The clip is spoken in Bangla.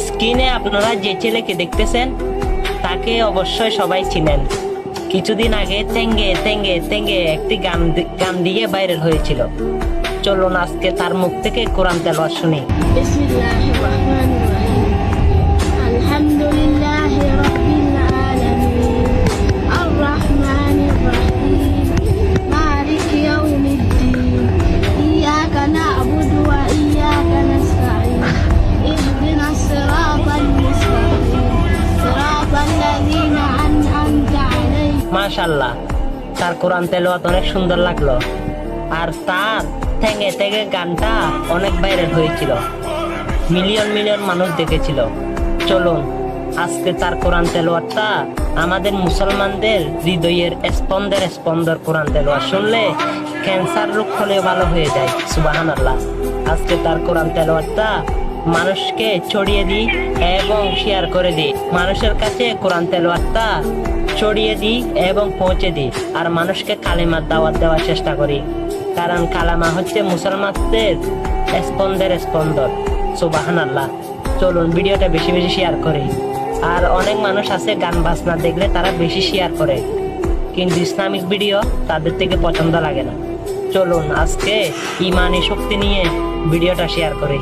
স্ক্রিনে আপনারা যে ছেলেকে দেখতেছেন তাকে অবশ্যই সবাই চিনেন। কিছুদিন আগে তেঙ্গে তেঙ্গে তেঙ্গে একটি গান দিয়ে ভাইরাল হয়েছিল। চলুন আজকে তার মুখ থেকে কোরআন তেলাওয়াত শুনি। বিসমিল্লাহির রহমানির রহিম। আলহামদুলিল্লাহি রাব্বিল আলামিন। আর রহমানির রহিম। মালিকি ইয়াউমিদ্দিন। ইয়াকা না'বুদু ওয়া ইয়াকা নাস্তাঈন। ইহদিনাস সিরাতাল মুস্তাকিম। সিরাতাল লাযীনা আন'আমতা আলাইহিম। মাশাআল্লাহ, তার কোরআন তেলাওয়াত অনেক সুন্দর লাগলো। আর তার ঠেঙ্গে ঠেঙ্গে গানটা অনেক ভাইরাল হয়েছিল, মিলিয়ন মিলিয়ন মানুষ দেখেছিল। চলুন আজকে তার কোরআন তেলাওয়াতটা আমাদের মুসলমানদের হৃদয়ের স্পন্দর কোরআন তেলাওয়াত শুনলে ক্যান্সার রোগ হলেও ভালো হয়ে যায়। সুবহানাল্লাহ। আজকে তার কোরআন তেলাওয়াতটা মানুষকে ছড়িয়ে দিই এবং শেয়ার করে দিই, মানুষের কাছে কোরআন তেলাওয়াতটা ছড়িয়ে দিই এবং পৌঁছে দিই, আর মানুষকে কালেমার দাওয়াত দেওয়ার চেষ্টা করি। কারণ কালামা হচ্ছে মুসলমানদের স্পন্দর। সুবহানাল্লাহ। চলুন ভিডিওটা বেশি বেশি শেয়ার করি। আর অনেক মানুষ আছে গান বাজনা দেখলে তারা বেশি শেয়ার করে, কিন্তু ইসলামিক ভিডিও তাদের থেকে পছন্দ লাগে না। চলুন আজকে ইমানি শক্তি নিয়ে ভিডিওটা শেয়ার করি।